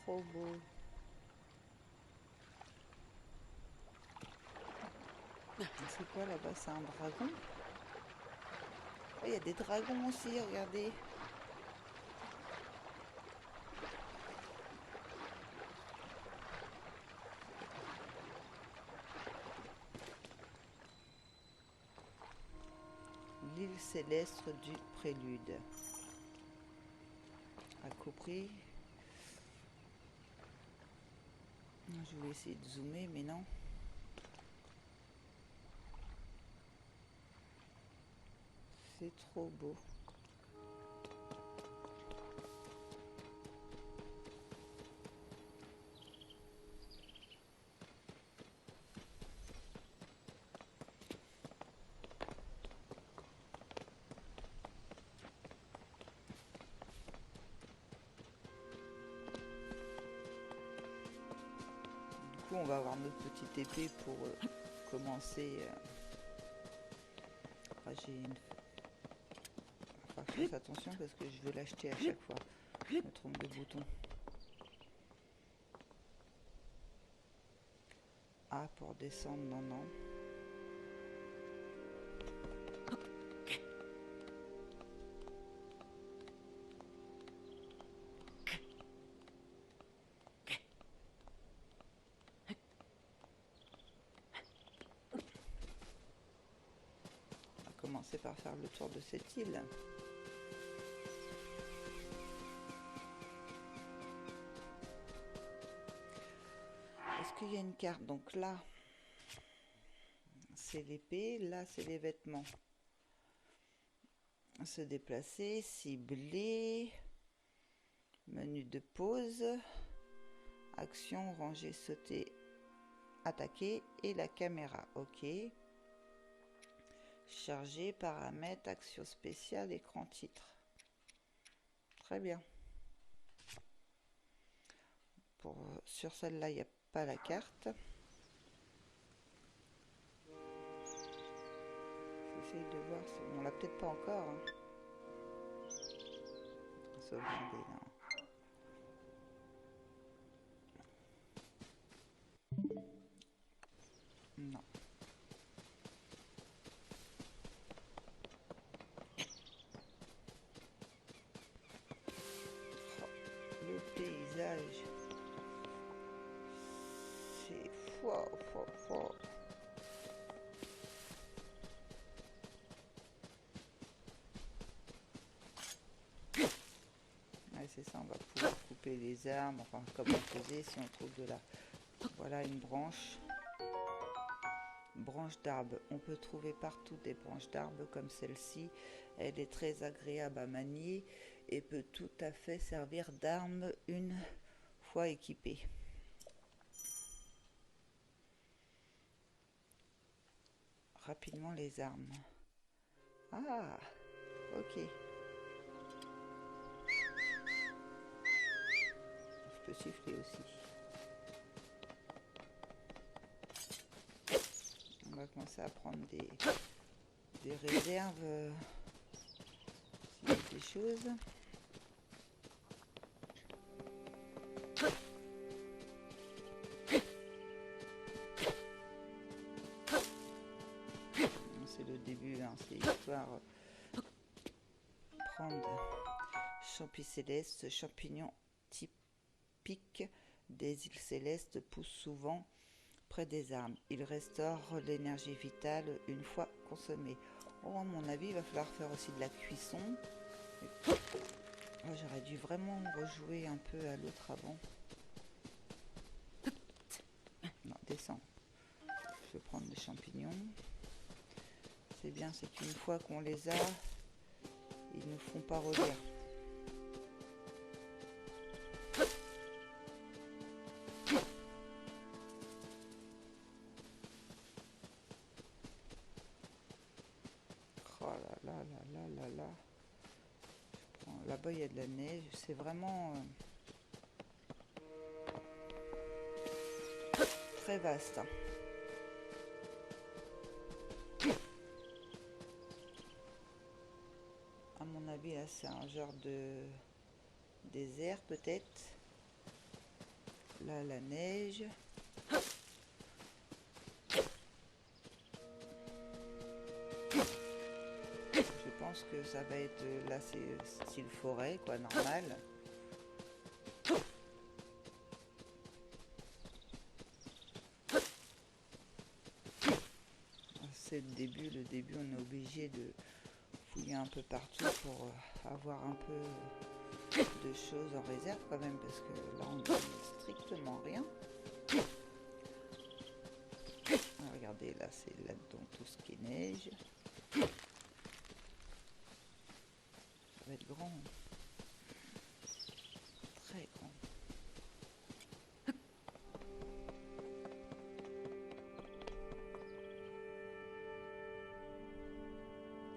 trop beau. C'est quoi là-bas? C'est un dragon? Oh, il y a des dragons aussi, regardez. L'île céleste du prélude. À Capri. Je voulais essayer de zoomer, mais non. C'est trop beau. Du coup, on va avoir notre petite épée pour commencer. Ah, j'ai une... Faut que je fasse attention parce que je veux l'acheter à chaque fois. Je me trompe de bouton. A pour descendre, non, non. On va commencer par faire le tour de cette île. Est-ce qu'il y a une carte? Donc là, c'est l'épée, là, c'est les vêtements. Se déplacer, cibler, menu de pause, action, ranger, sauter, attaquer et la caméra. Ok. Charger, paramètres, action spéciale, écran titre. Très bien. Sur celle-là, il n'y a pas la carte. J'essaye de voir si on l'a peut-être pas encore. Hein. Sauvegarder, non. Non. Oh, le paysage. C'est fort, fort, fort. Ouais, c'est ça, on va pouvoir couper les arbres, enfin comme on faisait si on trouve de la... Voilà une branche. Branche d'arbre. On peut trouver partout des branches d'arbre comme celle-ci. Elle est très agréable à manier et peut tout à fait servir d'arme une fois équipée. Rapidement les armes. Ah, ok. Je peux siffler aussi. On va commencer à prendre des réserves. S'il y a des choses. C'est le début, hein, c'est histoire. Prendre champi céleste, ce champignon typique des îles célestes pousse souvent près des arbres. Il restaure l'énergie vitale une fois consommée. Oh, à mon avis, il va falloir faire aussi de la cuisson. Oh, j'aurais dû vraiment rejouer un peu à l'autre avant. Non, descends. Je vais prendre des champignons. C'est bien, c'est qu'une fois qu'on les a, ils ne font pas relire. Oh là là là là là là. Là-bas, il y a de la neige. C'est vraiment très vaste. Hein. À mon avis, là, c'est un genre de désert, peut-être. Là, la neige. Je pense que ça va être... Là, c'est style forêt, quoi, normal. C'est le début. Le début, on est obligé de fouiller un peu partout pour avoir un peu de choses en réserve quand même, parce que là, on n'a strictement rien. Regardez, là, c'est là-dedans tout ce qui est neige. Ça va être grand. Très grand.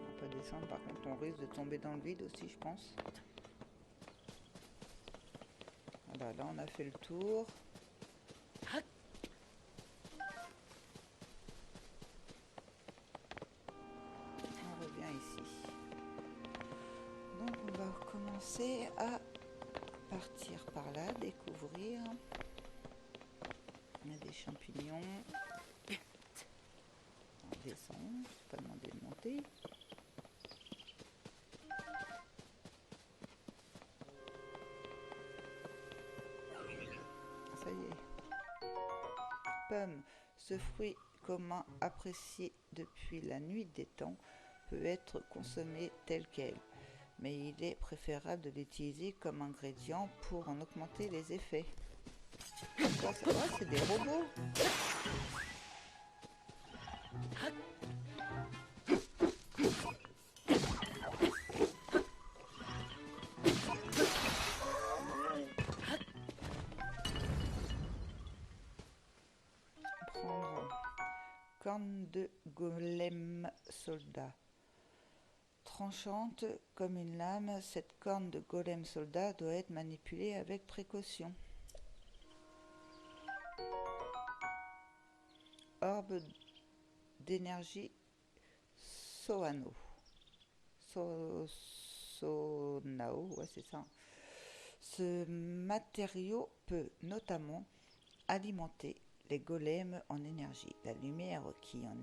On va pas descendre, par contre, on risque de tomber dans le vide aussi, je pense. Voilà, là, on a fait le tour. Donc on va commencer à partir par là, découvrir. On a des champignons. On descend, pas demander de monter. Ça y est. Pomme, ce fruit commun apprécié depuis la nuit des temps peut être consommé tel quel. Mais il est préférable de l'utiliser comme ingrédient pour en augmenter les effets. Ça va, c'est des robots. Prendre corne de golem soldat. Tranchante comme une lame, cette corne de golem soldat doit être manipulée avec précaution. Orbe d'énergie Soano. Sonao, ouais, c'est ça. Ce matériau peut notamment alimenter les golems en énergie. La lumière qui en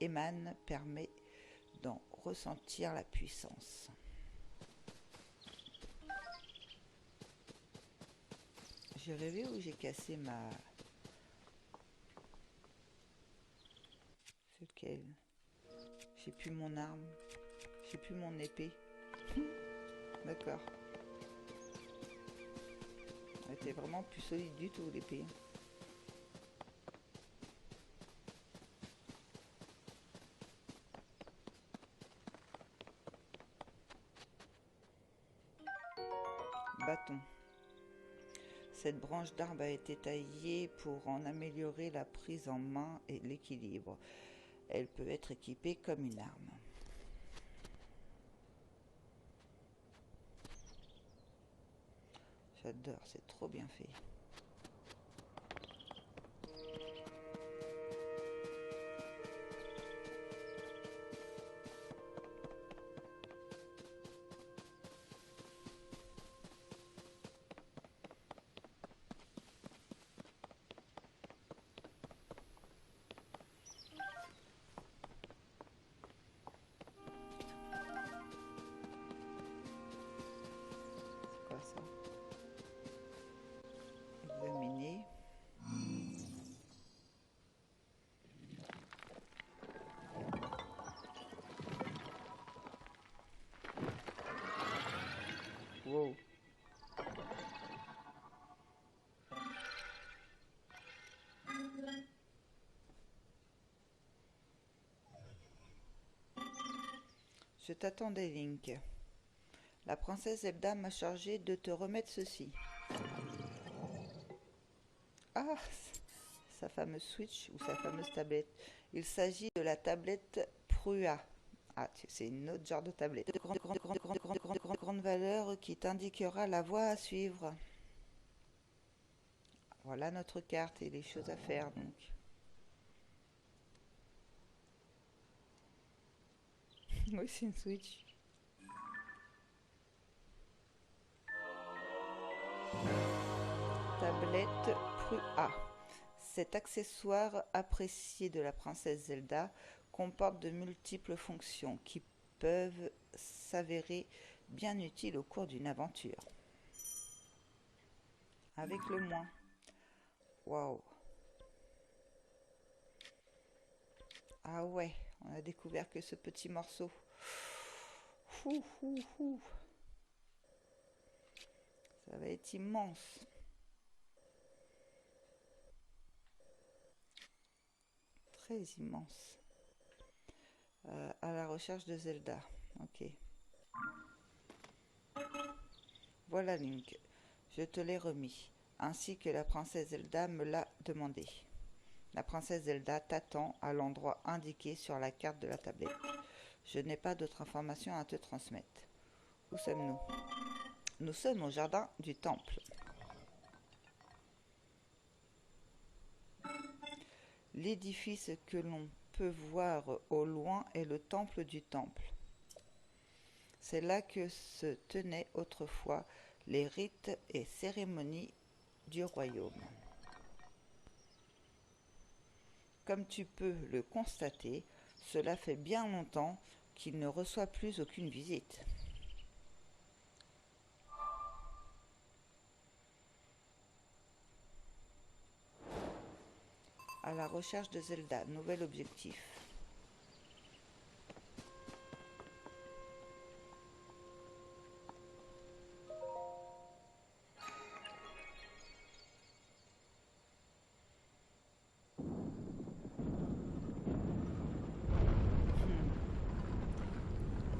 émane permet d'en ressentir la puissance. J'ai rêvé où j'ai cassé ma... C'est lequel? J'ai plus mon arme. J'ai plus mon épée. D'accord. Elle était vraiment plus solide du tout, l'épée. Bâton. Cette branche d'arbre a été taillée pour en améliorer la prise en main et l'équilibre. Elle peut être équipée comme une arme. J'adore, c'est trop bien fait. Examiner. Wow. Je t'attendais, Link. La princesse Zelda m'a chargé de te remettre ceci. Ah, sa fameuse Switch ou sa fameuse tablette. Il s'agit de la tablette Prua. Ah, c'est une autre genre de tablette. De grande valeur qui t'indiquera la voie à suivre. Voilà notre carte et les choses à faire donc. Oui, c'est une Switch. Tablette Fru A. Cet accessoire apprécié de la princesse Zelda comporte de multiples fonctions qui peuvent s'avérer bien utiles au cours d'une aventure. Avec le moins. Waouh. Ah ouais, on a découvert que ce petit morceau. Ouh, ouh, ouh. Ça va être immense. Très immense. À la recherche de Zelda. Ok. Voilà Link. Je te l'ai remis. Ainsi que la princesse Zelda me l'a demandé. La princesse Zelda t'attend à l'endroit indiqué sur la carte de la tablette. Je n'ai pas d'autres informations à te transmettre. Où sommes-nous? Nous sommes au jardin du temple. L'édifice que l'on peut voir au loin est le temple du temple. C'est là que se tenaient autrefois les rites et cérémonies du royaume. Comme tu peux le constater, cela fait bien longtemps qu'il ne reçoit plus aucune visite. À la recherche de Zelda, nouvel objectif.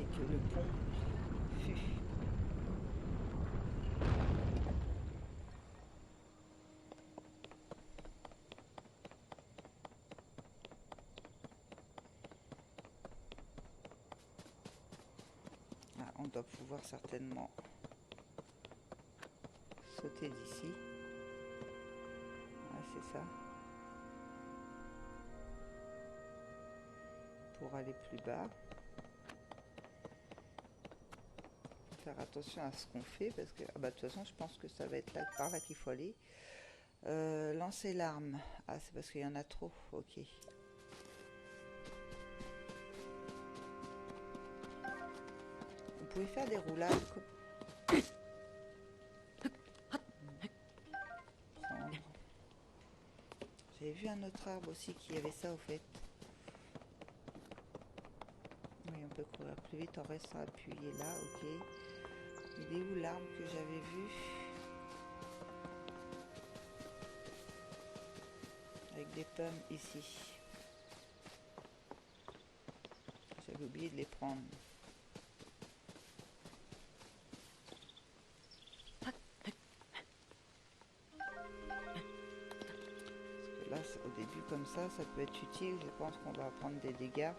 Et que le pont fut. Ah, on doit pouvoir certainement sauter d'ici. Ah, c'est ça. Pour aller plus bas. Faire attention à ce qu'on fait parce que de toute façon je pense que ça va être là, par là qu'il faut aller. Lancer l'arme. Ah, c'est parce qu'il y en a trop. Ok. Vous pouvez faire des roulades. Prendre. J'avais vu un autre arbre aussi qui avait ça au fait. Oui, on peut courir plus vite en restant appuyé là. Ok. Il est où l'arbre que j'avais vu? Avec des pommes ici. J'avais oublié de les prendre. Là, au début comme ça peut être utile. Je pense qu'on va prendre des dégâts.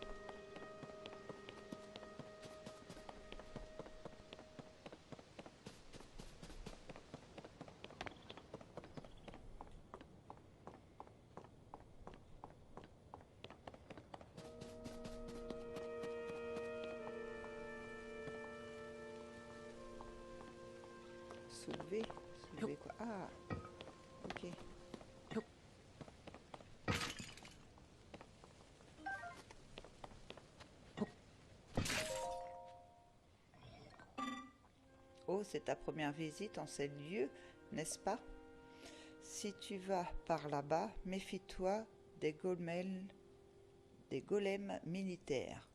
Soulever. Soulever quoi? Ah, ok. Oh, c'est ta première visite en ces lieux, n'est-ce pas? Si tu vas par là-bas, méfie-toi des golems militaires.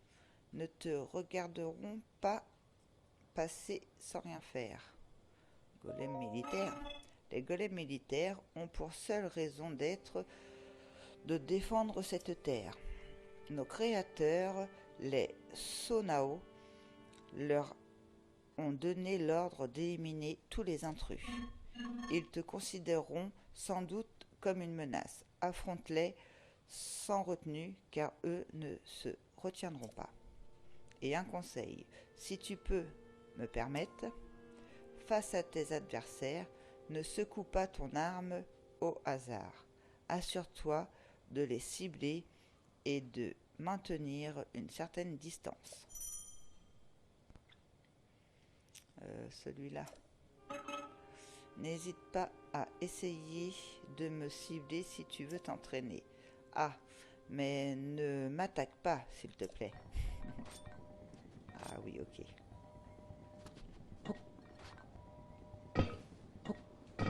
Ne te regarderont pas passer sans rien faire. Golems militaires. Les golems militaires ont pour seule raison d'être de défendre cette terre. Nos créateurs, les Sonao, leur ont donné l'ordre d'éliminer tous les intrus. Ils te considéreront sans doute comme une menace. Affronte-les sans retenue, car eux ne se retiendront pas. Et un conseil, si tu peux me permettre, face à tes adversaires, ne secoue pas ton arme au hasard. Assure-toi de les cibler et de maintenir une certaine distance. Celui-là. N'hésite pas à essayer de me cibler si tu veux t'entraîner. Ah, mais ne m'attaque pas, s'il te plaît. Ah oui, ok. Je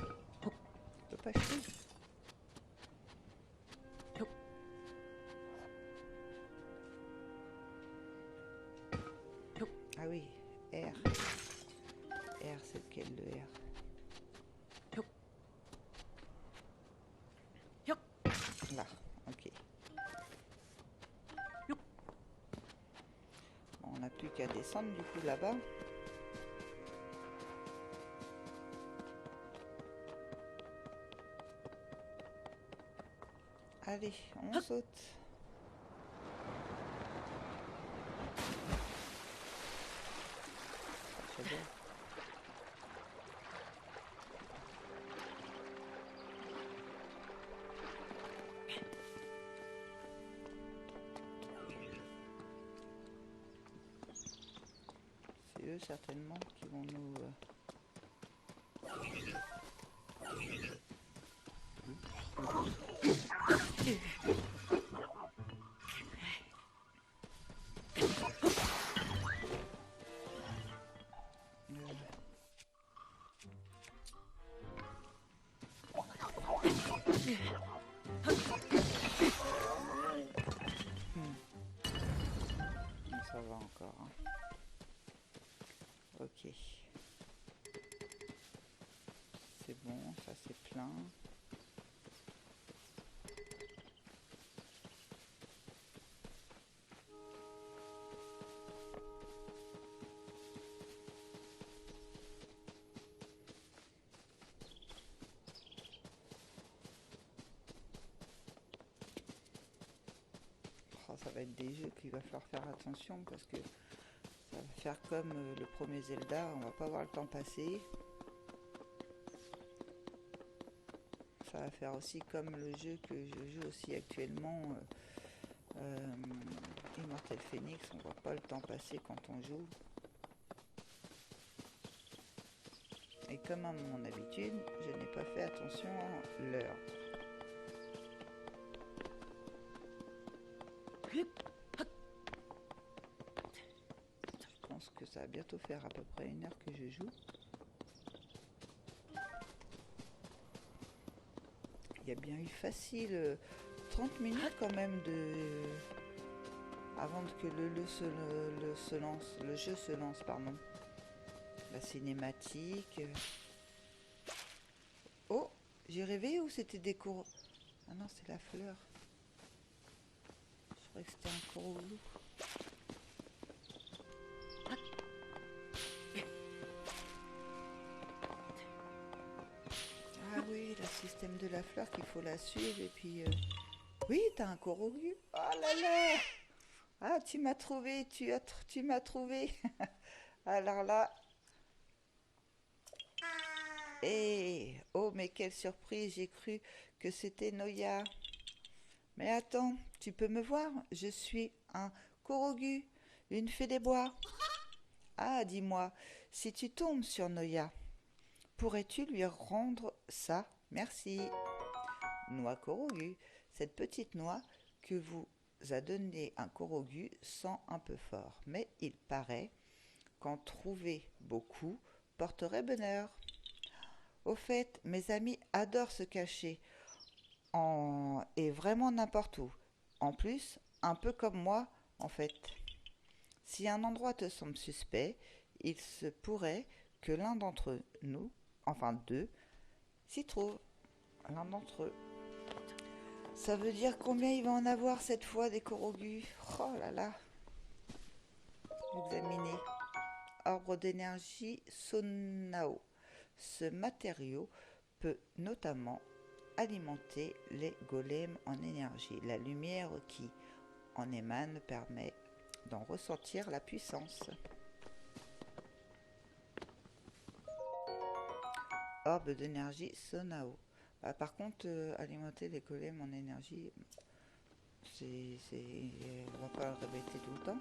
peux pas chier. Ah oui, R. R, c'est lequel le R? Là, ok. Bon, on n'a plus qu'à descendre du coup là-bas. Allez, on saute. J'adore. C'est eux certainement qui vont nous... Ça va encore. Hein. Ok. C'est bon, ça c'est plein. Oh, ça va être des jeux qu'il va falloir faire attention parce que ça va faire comme le premier Zelda, on va pas voir le temps passer. Ça va faire aussi comme le jeu que je joue aussi actuellement, Immortal Phoenix, on voit pas le temps passer quand on joue. Et comme à mon habitude, je n'ai pas fait attention à l'heure. Je pense que ça va bientôt faire à peu près 1 heure que je joue. Il y a bien eu facile 30 minutes quand même de... avant que le jeu se lance, pardon. La cinématique. Oh, j'ai rêvé ou c'était des coraux? Ah non, c'est la fleur. Je croyais que c'était un coraux. Ah oui, le système de la fleur qu'il faut la suivre et puis... Oui, t'as un coraux. Oh là là! Ah, tu m'as trouvé, tu m'as trouvé. Alors là... Eh, oh, mais quelle surprise, j'ai cru que c'était Noya. Mais attends, tu peux me voir? Je suis un Korogu, une fée des bois. Ah, dis-moi, si tu tombes sur Noya, pourrais-tu lui rendre ça? Merci. Noix Korogu, cette petite noix que vous a donnée un Korogu sent un peu fort, mais il paraît qu'en trouver beaucoup porterait bonheur. Au fait, mes amis adorent se cacher et vraiment n'importe où. En plus, un peu comme moi, en fait. Si un endroit te semble suspect, il se pourrait que l'un d'entre nous, enfin deux, s'y trouve. L'un d'entre eux. Ça veut dire combien il va en avoir cette fois des Korogus? Oh là là. Examiner. Arbre d'énergie Sonao. Ce matériau peut notamment alimenter les golems en énergie. La lumière qui en émane permet d'en ressentir la puissance. Orbe d'énergie Sonao. Par contre, alimenter les golems en énergie, on va pas le répéter tout le temps.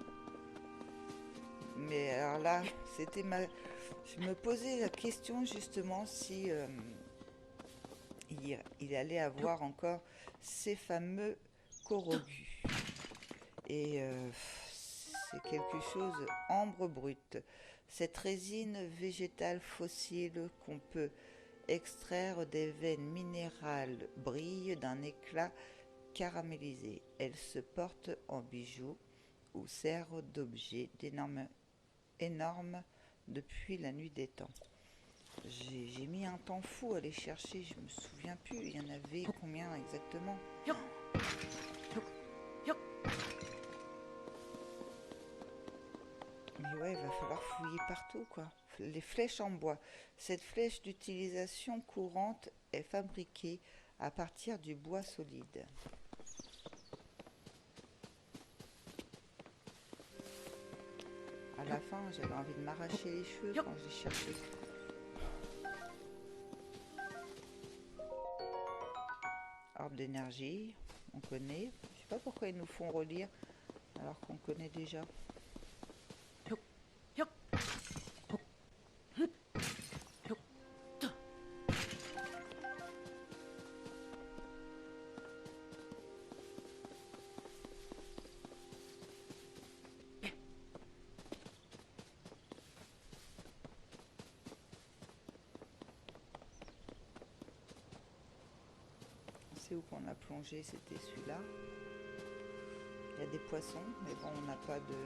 Mais alors là, je me posais la question justement si pire. Il allait avoir encore ces fameux corogus. Et c'est quelque chose ambre brute. Cette résine végétale fossile qu'on peut extraire des veines minérales brille d'un éclat caramélisé. Elle se porte en bijoux ou sert d'objet énorme depuis la nuit des temps. J'ai mis un temps fou à les chercher, je me souviens plus, il y en avait combien exactement? Mais ouais, il va falloir fouiller partout, quoi. Les flèches en bois. Cette flèche d'utilisation courante est fabriquée à partir du bois solide. À la fin, j'avais envie de m'arracher les cheveux quand j'ai cherché. Arbre d'énergie, on connaît. Je sais pas pourquoi ils nous font relire alors qu'on connaît déjà. Où qu'on a plongé, c'était celui-là. Il y a des poissons, mais bon, on n'a pas de...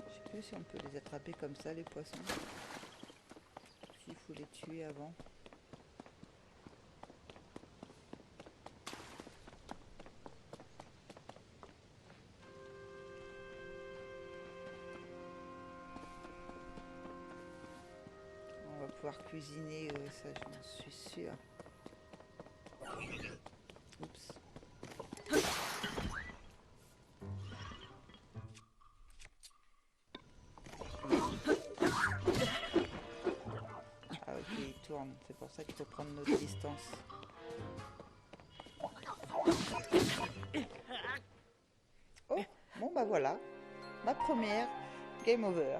Je sais plus si on peut les attraper comme ça, les poissons. S'il faut les tuer avant. On va pouvoir cuisiner, ça j'en suis sûre. Oups. Ah ok, il tourne, c'est pour ça qu'il faut prendre notre distance. Oh, bon bah voilà, ma première game over.